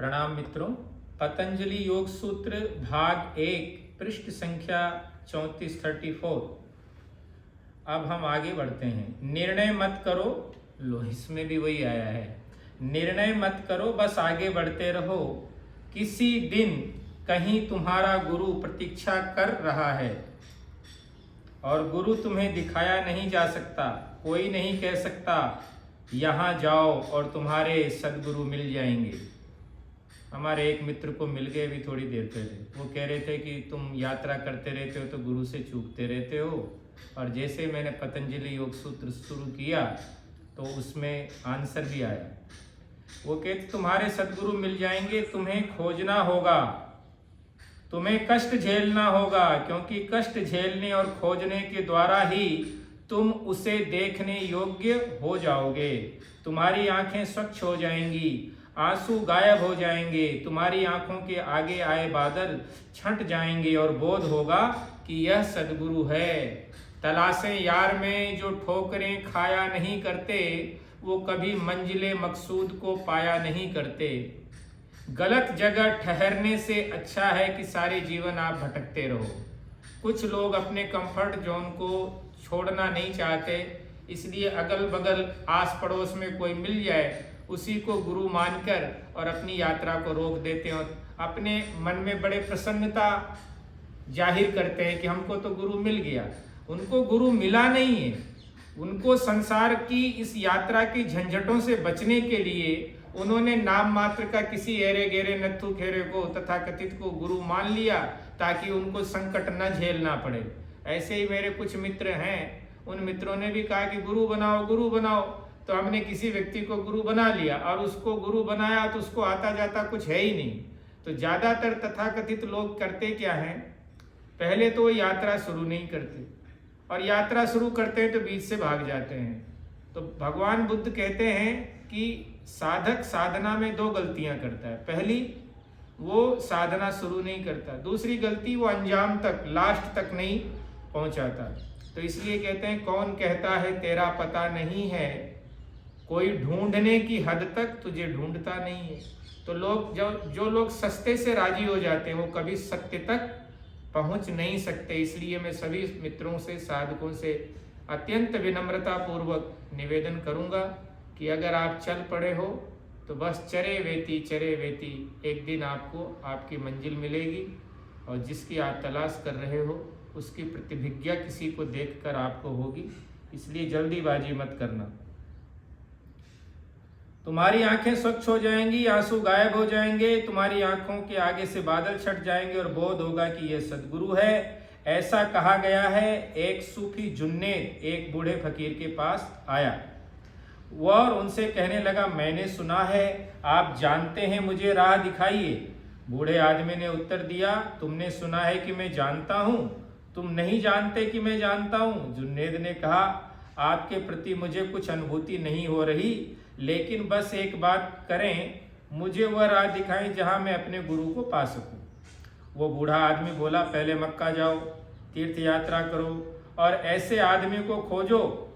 प्रणाम मित्रों। पतंजलि योग सूत्र भाग 1 पृष्ठ संख्या 34 अब हम आगे बढ़ते हैं। निर्णय मत करो, लो इसमें भी वही आया है, निर्णय मत करो, बस आगे बढ़ते रहो। किसी दिन कहीं तुम्हारा गुरु प्रतीक्षा कर रहा है और गुरु तुम्हें दिखाया नहीं जा सकता। कोई नहीं कह सकता यहाँ जाओ और तुम्हारे सदगुरु मिल जाएंगे। हमारे एक मित्र को मिल गए अभी थोड़ी देर पहले। वो कह रहे थे कि तुम यात्रा करते रहते हो तो गुरु से चूकते रहते हो, और जैसे मैंने पतंजलि योग सूत्र शुरू किया तो उसमें आंसर भी आया। वो कहते तुम्हारे सदगुरु मिल जाएंगे, तुम्हें खोजना होगा, तुम्हें कष्ट झेलना होगा, क्योंकि कष्ट झेलने और खोजने के द्वारा ही तुम उसे देखने योग्य हो जाओगे। तुम्हारी आंखें स्वच्छ हो जाएंगी, आंसू गायब हो जाएंगे, तुम्हारी आंखों के आगे आए बादल छंट जाएंगे और बोध होगा कि यह सदगुरु है। तलाशें यार में जो ठोकरें खाया नहीं करते, वो कभी मंजिले मकसूद को पाया नहीं करते। गलत जगह ठहरने से अच्छा है कि सारे जीवन आप भटकते रहो। कुछ लोग अपने कंफर्ट जोन को छोड़ना नहीं चाहते, इसलिए अगल बगल आस पड़ोस में कोई मिल जाए उसी को गुरु मानकर और अपनी यात्रा को रोक देते हैं और अपने मन में बड़े प्रसन्नता जाहिर करते हैं कि हमको तो गुरु मिल गया। उनको गुरु मिला नहीं है। उनको संसार की इस यात्रा की झंझटों से बचने के लिए उन्होंने नाम मात्र का किसी एरे गेरे नत्थु खेरे को तथाकथित को गुरु मान लिया ताकि उनको संकट न झेलना पड़े। ऐसे ही मेरे कुछ मित्र हैं, उन मित्रों ने भी कहा कि गुरु बनाओ गुरु बनाओ, तो हमने किसी व्यक्ति को गुरु बना लिया और उसको गुरु बनाया तो उसको आता जाता कुछ है ही नहीं। तो ज़्यादातर तथाकथित लोग करते क्या हैं, पहले तो वो यात्रा शुरू नहीं करते और यात्रा शुरू करते हैं तो बीच से भाग जाते हैं। तो भगवान बुद्ध कहते हैं कि साधक साधना में 2 गलतियां करता है। पहली, वो साधना शुरू नहीं करता। दूसरी गलती, वो अंजाम तक लास्ट तक नहीं पहुंचाता। तो इसलिए कहते हैं कौन कहता है तेरा पता नहीं है, कोई ढूंढने की हद तक तुझे ढूंढता नहीं है। तो लोग जो लोग सस्ते से राजी हो जाते हैं वो कभी सत्य तक पहुंच नहीं सकते। इसलिए मैं सभी मित्रों से, साधकों से अत्यंत विनम्रता पूर्वक निवेदन करूंगा कि अगर आप चल पड़े हो तो बस चरे वेती एक दिन आपको आपकी मंजिल मिलेगी और जिसकी आप तलाश कर रहे हो उसकी प्रतिभिज्ञा किसी को देखकर आपको होगी। इसलिए जल्दीबाजी मत करना। तुम्हारी आंखें स्वच्छ हो जाएंगी, आंसू गायब हो जाएंगे, तुम्हारी आंखों के आगे से बादल छट जाएंगे और बोध होगा कि यह सदगुरु है। ऐसा कहा गया है। एक सूफी जुन्नेद एक बूढ़े फकीर के पास आया, वह और उनसे कहने लगा, मैंने सुना है आप जानते हैं, मुझे राह दिखाइए। बूढ़े आदमी ने उत्तर दिया, तुमने सुना है कि मैं जानता हूँ, तुम नहीं जानते कि मैं जानता हूँ। जुन्नेद ने कहा, आपके प्रति मुझे कुछ अनुभूति नहीं हो रही, लेकिन बस एक बात करें, मुझे वह राह दिखाएं जहाँ मैं अपने गुरु को पा सकूं। वो बूढ़ा आदमी बोला, पहले मक्का जाओ, तीर्थ यात्रा करो और ऐसे आदमी को खोजो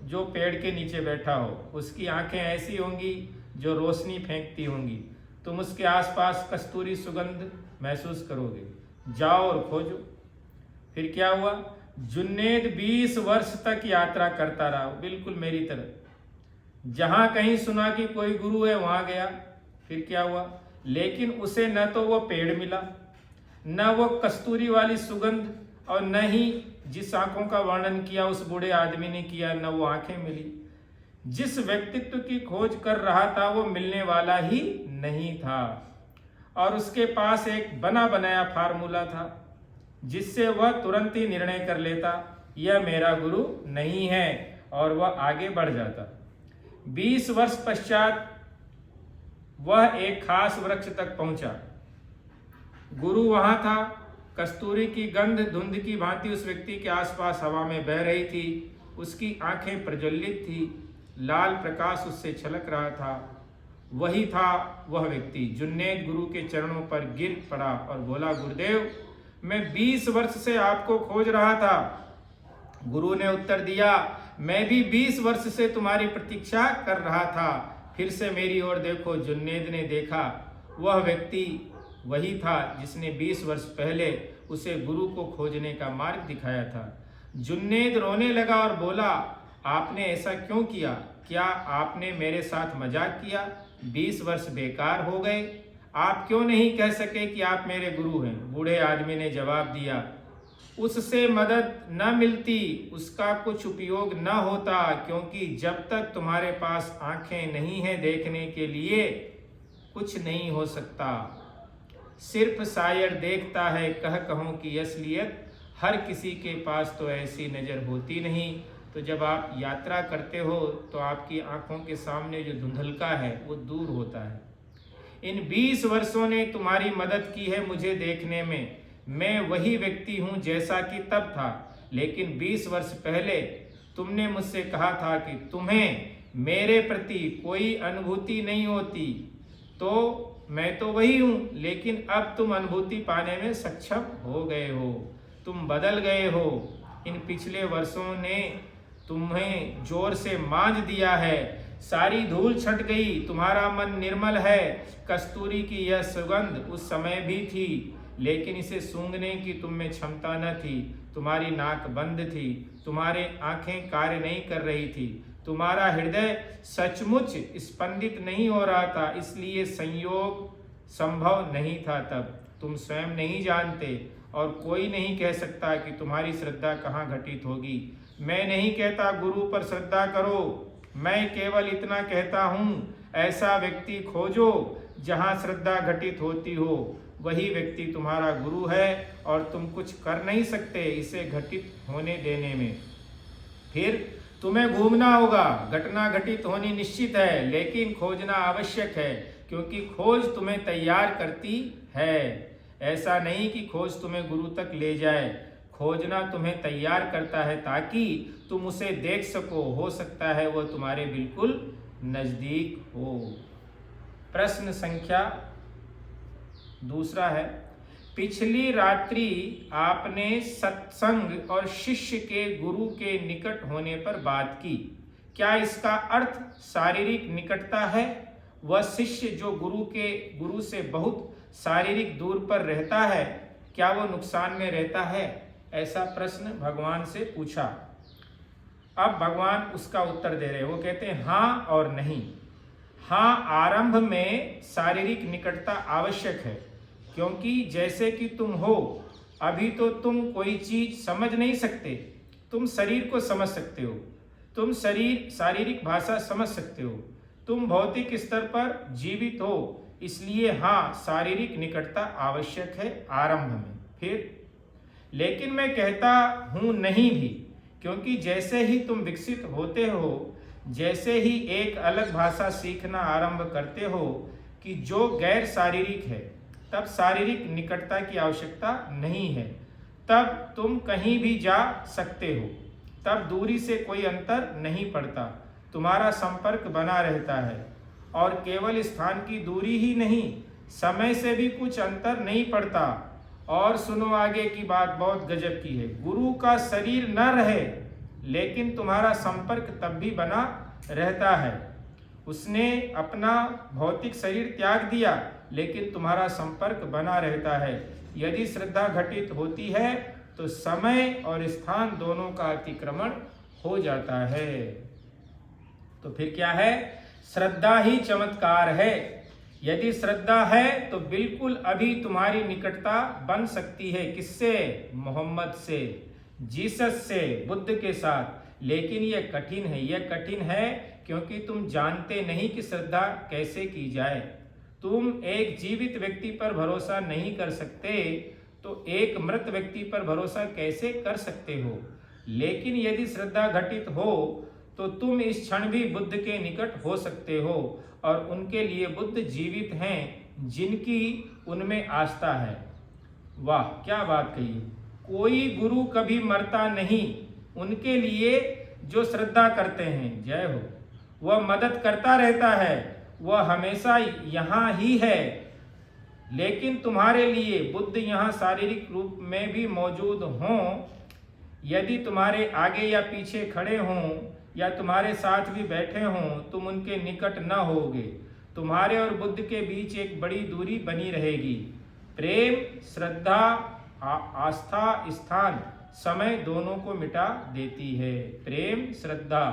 जो पेड़ के नीचे बैठा हो। उसकी आंखें ऐसी होंगी जो रोशनी फेंकती होंगी, तुम उसके आसपास कस्तूरी सुगंध महसूस करोगे। जाओ और खोजो। फिर क्या हुआ, जुन्नेद 20 वर्ष तक यात्रा करता रहा, बिल्कुल मेरी तरह। जहां कहीं सुना कि कोई गुरु है वहां गया। फिर क्या हुआ, लेकिन उसे न तो वो पेड़ मिला, न वो कस्तूरी वाली सुगंध, और न ही जिस आंखों का वर्णन किया उस बूढ़े आदमी ने किया, न वो आंखें मिली। जिस व्यक्तित्व की खोज कर रहा था वो मिलने वाला ही नहीं था, और उसके पास एक बना बनाया फार्मूला था जिससे वह तुरंत ही निर्णय कर लेता, यह मेरा गुरु नहीं है, और वह आगे बढ़ जाता। 20 वर्ष पश्चात वह एक खास वृक्ष तक पहुंचा। गुरु वहां था। कस्तूरी की गंध धुंध की भांति उस व्यक्ति के आसपास हवा में बह रही थी। उसकी आंखें प्रज्वलित थी, लाल प्रकाश उससे छलक रहा था। वही था वह व्यक्ति। जुन्नेद गुरु के चरणों पर गिर पड़ा और बोला, गुरुदेव, मैं 20 वर्ष से आपको खोज रहा था। गुरु ने उत्तर दिया, मैं भी 20 वर्ष से तुम्हारी प्रतीक्षा कर रहा था। फिर से मेरी ओर देखो। जुन्नेद ने देखा वह व्यक्ति वही था जिसने 20 वर्ष पहले उसे गुरु को खोजने का मार्ग दिखाया था। जुन्नेद रोने लगा और बोला, आपने ऐसा क्यों किया? क्या आपने मेरे साथ मजाक किया? 20 वर्ष बेकार हो गए। आप क्यों नहीं कह सके कि आप मेरे गुरु हैं? बूढ़े आदमी ने जवाब दिया, उससे मदद न मिलती, उसका कुछ उपयोग न होता, क्योंकि जब तक तुम्हारे पास आंखें नहीं हैं देखने के लिए, कुछ नहीं हो सकता। सिर्फ शायर देखता है, कहूँ की असलियत हर किसी के पास तो ऐसी नज़र होती नहीं। तो जब आप यात्रा करते हो तो आपकी आंखों के सामने जो धुंधलका है वो दूर होता है। इन 20 वर्षों ने तुम्हारी मदद की है मुझे देखने में। मैं वही व्यक्ति हूँ जैसा कि तब था, लेकिन 20 वर्ष पहले तुमने मुझसे कहा था कि तुम्हें मेरे प्रति कोई अनुभूति नहीं होती, तो मैं तो वही हूँ, लेकिन अब तुम अनुभूति पाने में सक्षम हो गए हो, तुम बदल गए हो। इन पिछले वर्षों ने तुम्हें जोर से मांझ दिया है, सारी धूल छट गई, तुम्हारा मन निर्मल है। कस्तूरी की यह सुगंध उस समय भी थी, लेकिन इसे सूंघने की तुम में क्षमता न थी। तुम्हारी नाक बंद थी, तुम्हारी आंखें कार्य नहीं कर रही थी, तुम्हारा हृदय सचमुच स्पंदित नहीं हो रहा था, इसलिए संयोग संभव नहीं था। तब तुम स्वयं नहीं जानते और कोई नहीं कह सकता कि तुम्हारी श्रद्धा कहाँ घटित होगी। मैं नहीं कहता गुरु पर श्रद्धा करो, मैं केवल इतना कहता हूँ ऐसा व्यक्ति खोजो जहाँ श्रद्धा घटित होती हो। वही व्यक्ति तुम्हारा गुरु है और तुम कुछ कर नहीं सकते इसे घटित होने देने में। फिर तुम्हें घूमना होगा, घटना घटित होनी निश्चित है, लेकिन खोजना आवश्यक है, क्योंकि खोज तुम्हें तैयार करती है। ऐसा नहीं कि खोज तुम्हें गुरु तक ले जाए, खोजना तुम्हें तैयार करता है ताकि तुम उसे देख सको। हो सकता है वह तुम्हारे बिल्कुल नजदीक हो। प्रश्न संख्या दूसरा है, पिछली रात्रि आपने सत्संग और शिष्य के गुरु के निकट होने पर बात की, क्या इसका अर्थ शारीरिक निकटता है? वह शिष्य जो गुरु से बहुत शारीरिक दूर पर रहता है, क्या वो नुकसान में रहता है? ऐसा प्रश्न भगवान से पूछा। अब भगवान उसका उत्तर दे रहे हैं। वो कहते हैं हाँ और नहीं। हाँ, आरंभ में शारीरिक निकटता आवश्यक है, क्योंकि जैसे कि तुम हो, अभी तो तुम कोई चीज समझ नहीं सकते, तुम शरीर को समझ सकते हो, तुम शारीरिक भाषा समझ सकते हो, तुम भौतिक स्तर पर जीवित हो, इसलिए हाँ, शारीरिक निकटता आवश्यक है आरंभ में। फिर लेकिन मैं कहता हूँ नहीं भी, क्योंकि जैसे ही तुम विकसित होते हो, जैसे ही एक अलग भाषा सीखना आरंभ करते हो कि जो गैर शारीरिक है, तब शारीरिक निकटता की आवश्यकता नहीं है। तब तुम कहीं भी जा सकते हो, तब दूरी से कोई अंतर नहीं पड़ता, तुम्हारा संपर्क बना रहता है। और केवल स्थान की दूरी ही नहीं, समय से भी कुछ अंतर नहीं पड़ता। और सुनो, आगे की बात बहुत गजब की है। गुरु का शरीर न रहे, लेकिन तुम्हारा संपर्क तब भी बना रहता है। उसने अपना भौतिक शरीर त्याग दिया, लेकिन तुम्हारा संपर्क बना रहता है। यदि श्रद्धा घटित होती है तो समय और स्थान दोनों का अतिक्रमण हो जाता है। तो फिर क्या है? श्रद्धा ही चमत्कार है। यदि श्रद्धा है तो बिल्कुल अभी तुम्हारी निकटता बन सकती है। किससे? मोहम्मद से, जीसस से, बुद्ध के साथ। लेकिन यह कठिन है। यह कठिन है क्योंकि तुम जानते नहीं कि श्रद्धा कैसे की जाए। तुम एक जीवित व्यक्ति पर भरोसा नहीं कर सकते, तो एक मृत व्यक्ति पर भरोसा कैसे कर सकते हो? लेकिन यदि श्रद्धा घटित हो तो तुम इस क्षण भी बुद्ध के निकट हो सकते हो, और उनके लिए बुद्ध जीवित हैं जिनकी उनमें आस्था है। वाह, क्या बात कही! कोई गुरु कभी मरता नहीं उनके लिए जो श्रद्धा करते हैं। जय हो। वह मदद करता रहता है, वह हमेशा यहाँ ही है। लेकिन तुम्हारे लिए बुद्ध यहाँ शारीरिक रूप में भी मौजूद हों, यदि तुम्हारे आगे या पीछे खड़े हों या तुम्हारे साथ भी बैठे हों, तुम उनके निकट न होगे। तुम्हारे और बुद्ध के बीच एक बड़ी दूरी बनी रहेगी। प्रेम, श्रद्धा, आस्था, स्थान, समय दोनों को मिटा देती है। प्रेम, श्रद्धा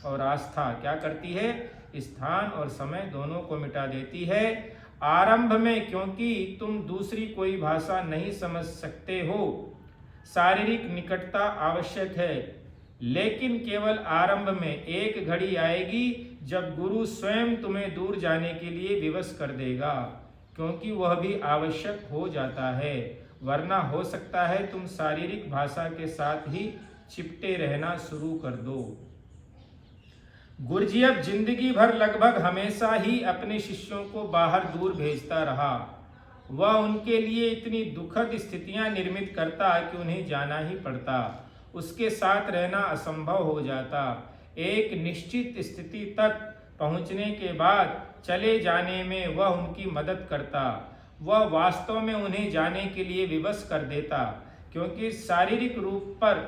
और आस्था क्या करती है? स्थान और समय दोनों को मिटा देती है। आरंभ में क्योंकि तुम दूसरी कोई भाषा नहीं समझ सकते हो, शारीरिक निकटता आवश्यक है, लेकिन केवल आरंभ में। एक घड़ी आएगी जब गुरु स्वयं तुम्हें दूर जाने के लिए विवश कर देगा, क्योंकि वह भी आवश्यक हो जाता है। वरना हो सकता है तुम शारीरिक भाषा के साथ ही चिपटे रहना शुरू कर दो। गुरजियप जिंदगी भर लगभग हमेशा ही अपने शिष्यों को बाहर दूर भेजता रहा। वह उनके लिए इतनी दुखद स्थितियां निर्मित करता कि उन्हें जाना ही पड़ता। उसके साथ रहना असंभव हो जाता। एक निश्चित स्थिति तक पहुंचने के बाद चले जाने में वह उनकी मदद करता। वह वास्तव में उन्हें जाने के लिए विवश कर देता, क्योंकि शारीरिक रूप पर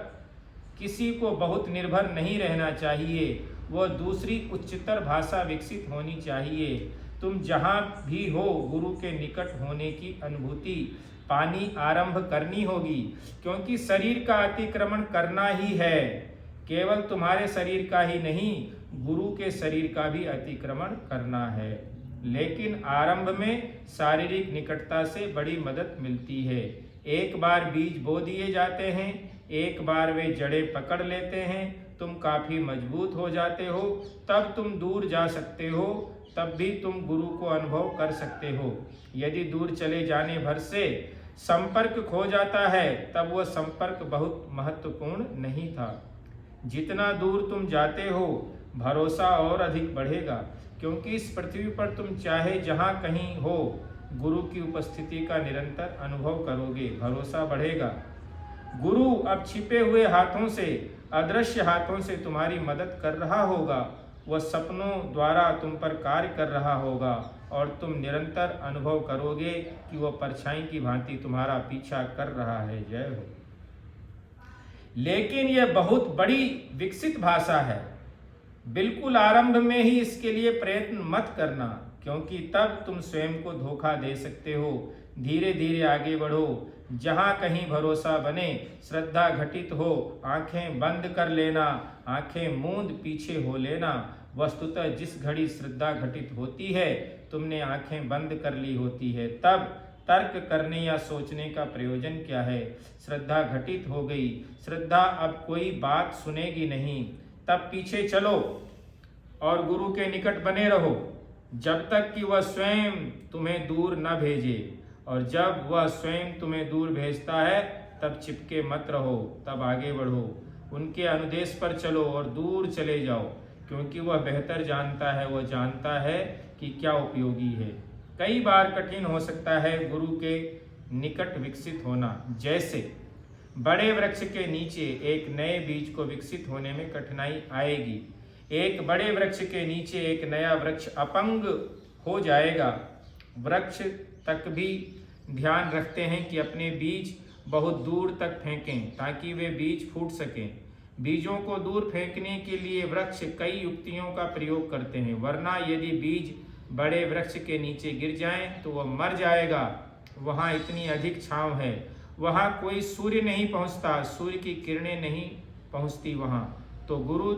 किसी को बहुत निर्भर नहीं रहना चाहिए। वह दूसरी उच्चतर भाषा विकसित होनी चाहिए। तुम जहाँ भी हो, गुरु के निकट होने की अनुभूति पानी आरंभ करनी होगी, क्योंकि शरीर का अतिक्रमण करना ही है। केवल तुम्हारे शरीर का ही नहीं, गुरु के शरीर का भी अतिक्रमण करना है। लेकिन आरंभ में शारीरिक निकटता से बड़ी मदद मिलती है। एक बार बीज बो दिए जाते हैं, एक बार वे जड़ें पकड़ लेते हैं, तुम काफी मजबूत हो जाते हो, तब तुम दूर जा सकते हो। तब भी तुम गुरु को अनुभव कर सकते हो। यदि दूर चले जाने भर से संपर्क खो जाता है, तब वह संपर्क बहुत महत्वपूर्ण नहीं था। जितना दूर तुम जाते हो, भरोसा और अधिक बढ़ेगा, क्योंकि इस पृथ्वी पर तुम चाहे जहाँ कहीं हो, गुरु की उपस्थिति का निरंतर अनुभव करोगे। भरोसा बढ़ेगा। गुरु अब छिपे हुए हाथों से, अदृश्य हाथों से तुम्हारी मदद कर रहा होगा। वह सपनों द्वारा तुम पर कार्य कर रहा होगा और तुम निरंतर अनुभव करोगे कि वह परछाई की भांति तुम्हारा पीछा कर रहा है। जय हो। लेकिन यह बहुत बड़ी विकसित भाषा है। बिल्कुल आरंभ में ही इसके लिए प्रयत्न मत करना, क्योंकि तब तुम स्वयं को धोखा दे सकते हो। धीरे धीरे आगे बढ़ो। जहाँ कहीं भरोसा बने, श्रद्धा घटित हो, आंखें बंद कर लेना, आंखें मूंद पीछे हो लेना। वस्तुतः जिस घड़ी श्रद्धा घटित होती है, तुमने आंखें बंद कर ली होती है। तब तर्क करने या सोचने का प्रयोजन क्या है? श्रद्धा घटित हो गई। श्रद्धा अब कोई बात सुनेगी नहीं। तब पीछे चलो और गुरु के निकट बने रहो, जब तक कि वह स्वयं तुम्हें दूर न भेजे। और जब वह स्वयं तुम्हें दूर भेजता है, तब चिपके मत रहो, तब आगे बढ़ो। उनके अनुदेश पर चलो और दूर चले जाओ, क्योंकि वह बेहतर जानता है। वह जानता है कि क्या उपयोगी है। कई बार कठिन हो सकता है गुरु के निकट विकसित होना। जैसे बड़े वृक्ष के नीचे एक नए बीज को विकसित होने में कठिनाई आएगी। एक बड़े वृक्ष के नीचे एक नया वृक्ष अपंग हो जाएगा। वृक्ष तक भी ध्यान रखते हैं कि अपने बीज बहुत दूर तक फेंकें, ताकि वे बीज फूट सकें। बीजों को दूर फेंकने के लिए वृक्ष कई युक्तियों का प्रयोग करते हैं, वरना यदि बीज बड़े वृक्ष के नीचे गिर जाएं तो वह मर जाएगा। वहाँ इतनी अधिक छांव है, वहाँ कोई सूर्य नहीं पहुँचता, सूर्य की किरणें नहीं पहुँचती वहाँ। तो गुरु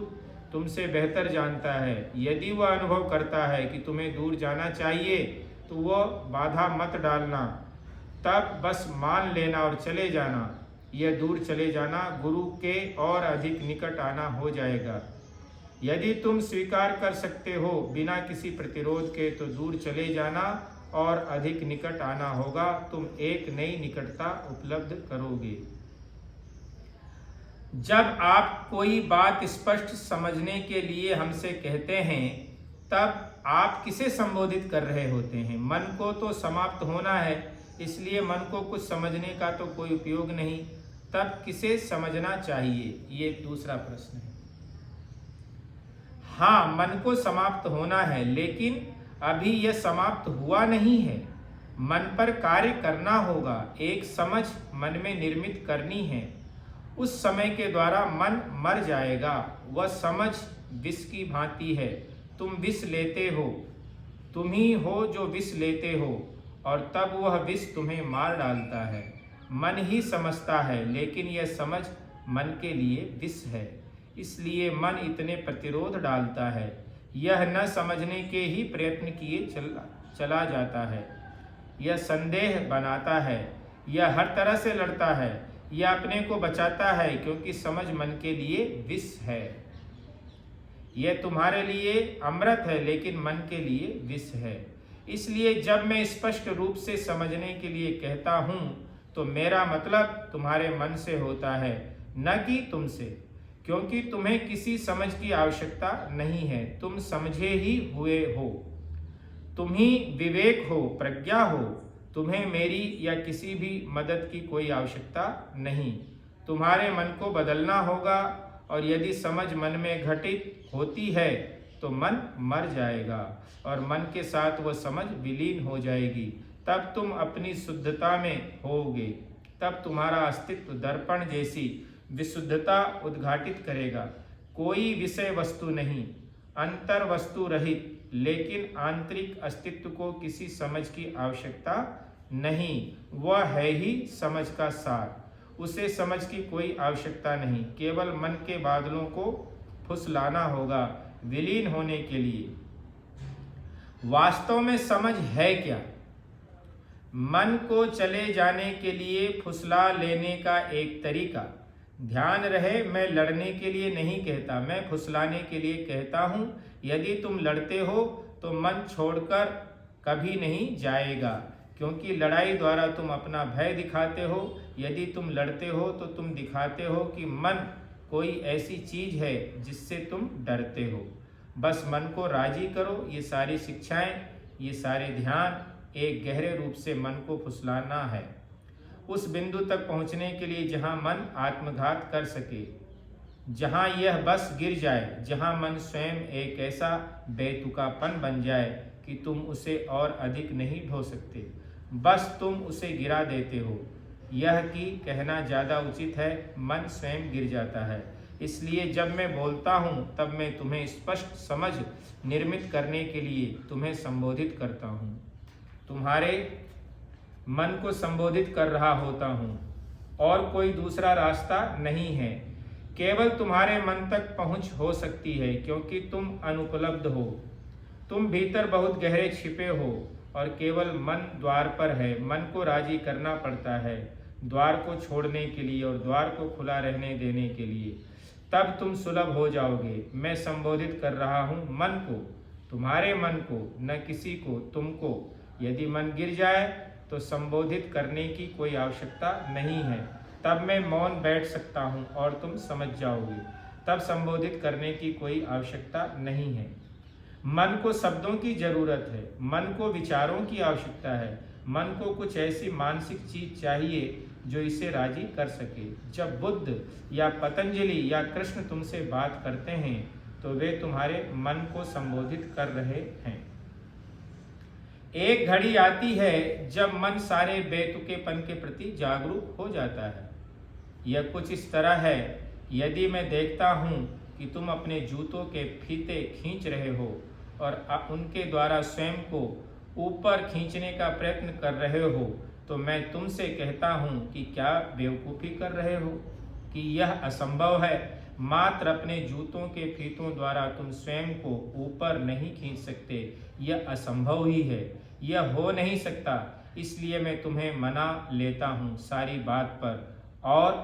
तुमसे बेहतर जानता है। यदि वह अनुभव करता है कि तुम्हें दूर जाना चाहिए, तो वह बाधा मत डालना, तब बस मान लेना और चले जाना। यह दूर चले जाना गुरु के और अधिक निकट आना हो जाएगा। यदि तुम स्वीकार कर सकते हो बिना किसी प्रतिरोध के, तो दूर चले जाना और अधिक निकट आना होगा। तुम एक नई निकटता उपलब्ध करोगे। जब आप कोई बात स्पष्ट समझने के लिए हमसे कहते हैं, तब आप किसे संबोधित कर रहे होते हैं? मन को तो समाप्त होना है, इसलिए मन को कुछ समझने का तो कोई उपयोग नहीं। तब किसे समझना चाहिए? ये दूसरा प्रश्न है। हाँ, मन को समाप्त होना है, लेकिन अभी यह समाप्त हुआ नहीं है। मन पर कार्य करना होगा। एक समझ मन में निर्मित करनी है। उस समय के द्वारा मन मर जाएगा। वह समझ विष की भांति है। तुम विष लेते हो, तुम ही हो जो विष लेते हो और तब वह विष तुम्हें मार डालता है। मन ही समझता है, लेकिन यह समझ मन के लिए विष है, इसलिए मन इतने प्रतिरोध डालता है। यह न समझने के ही प्रयत्न किए चला जाता है। यह संदेह बनाता है, यह हर तरह से लड़ता है, यह अपने को बचाता है, क्योंकि समझ मन के लिए विष है। यह तुम्हारे लिए अमृत है, लेकिन मन के लिए विष है। इसलिए जब मैं स्पष्ट रूप से समझने के लिए कहता हूँ, तो मेरा मतलब तुम्हारे मन से होता है, न कि तुमसे, क्योंकि तुम्हें किसी समझ की आवश्यकता नहीं है। तुम समझे ही हुए हो, तुम ही विवेक हो, प्रज्ञा हो। तुम्हें मेरी या किसी भी मदद की कोई आवश्यकता नहीं। तुम्हारे मन को बदलना होगा, और यदि समझ मन में घटित होती है तो मन मर जाएगा और मन के साथ वह समझ विलीन हो जाएगी। तब तुम अपनी शुद्धता में होगे। तब तुम्हारा अस्तित्व दर्पण जैसी विशुद्धता उद्घाटित करेगा। कोई विषय वस्तु नहीं, अंतर वस्तु रहित, लेकिन आंतरिक अस्तित्व को किसी समझ की आवश्यकता नहीं। वह है ही समझ का सार। उसे समझ की कोई आवश्यकता नहीं। केवल मन के बादलों को फुसलाना होगा विलीन होने के लिए। वास्तव में समझ है क्या? मन को चले जाने के लिए फुसला लेने का एक तरीका। ध्यान रहे, मैं लड़ने के लिए नहीं कहता, मैं फुसलाने के लिए कहता हूँ। यदि तुम लड़ते हो तो मन छोड़कर कभी नहीं जाएगा, क्योंकि लड़ाई द्वारा तुम अपना भय दिखाते हो। यदि तुम लड़ते हो तो तुम दिखाते हो कि मन कोई ऐसी चीज है जिससे तुम डरते हो। बस मन को राजी करो। ये सारी शिक्षाएं, ये सारे ध्यान एक गहरे रूप से मन को फुसलाना है, उस बिंदु तक पहुंचने के लिए जहां मन आत्मघात कर सके, जहां यह बस गिर जाए, जहां मन स्वयं एक ऐसा बेतुकापन बन जाए कि तुम उसे और अधिक नहीं ढो सकते, बस तुम उसे गिरा देते हो। यह कि कहना ज़्यादा उचित है, मन स्वयं गिर जाता है। इसलिए जब मैं बोलता हूँ तब मैं तुम्हें स्पष्ट समझ निर्मित करने के लिए तुम्हें संबोधित करता हूँ, तुम्हारे मन को संबोधित कर रहा होता हूँ, और कोई दूसरा रास्ता नहीं है। केवल तुम्हारे मन तक पहुँच हो सकती है, क्योंकि तुम अनुपलब्ध हो। तुम भीतर बहुत गहरे छिपे हो और केवल मन द्वार पर है। मन को राजी करना पड़ता है द्वार को छोड़ने के लिए और द्वार को खुला रहने देने के लिए। तब तुम सुलभ हो जाओगे। मैं संबोधित कर रहा हूँ मन को, तुम्हारे मन को, न किसी को, तुमको। यदि मन गिर जाए तो संबोधित करने की कोई आवश्यकता नहीं है। तब मैं मौन बैठ सकता हूँ और तुम समझ जाओगे। तब संबोधित करने की कोई आवश्यकता नहीं है। मन को शब्दों की जरूरत है, मन को विचारों की आवश्यकता है। मन को कुछ ऐसी मानसिक चीज चाहिए जो इसे राजी कर सके। जब बुद्ध या पतंजलि या कृष्ण तुमसे बात करते हैं तो वे तुम्हारे मन को संबोधित कर रहे हैं। एक घड़ी आती है जब मन सारे बेतुकेपन के प्रति जागरूक हो जाता है। यह कुछ इस तरह है, यदि मैं देखता हूँ कि तुम अपने जूतों के फीते खींच रहे हो और उनके द्वारा स्वयं को ऊपर खींचने का प्रयत्न कर रहे हो, तो मैं तुमसे कहता हूँ कि क्या बेवकूफ़ी कर रहे हो, कि यह असंभव है। मात्र अपने जूतों के फीतों द्वारा तुम स्वयं को ऊपर नहीं खींच सकते। यह असंभव ही है, यह हो नहीं सकता। इसलिए मैं तुम्हें मना लेता हूँ सारी बात पर और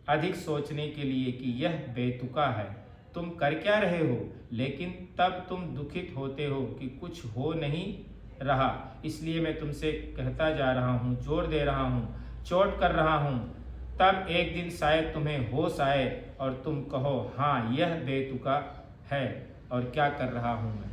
अधिक सोचने के लिए कि यह बेतुका है। तुम कर क्या रहे हो, लेकिन तब तुम दुखित होते हो कि कुछ हो नहीं रहा। इसलिए मैं तुमसे कहता जा रहा हूँ, जोर दे रहा हूँ, चोट कर रहा हूँ। तब एक दिन शायद तुम्हें होश आए और तुम कहो, हाँ यह बेतुका है और क्या कर रहा हूँ मैं।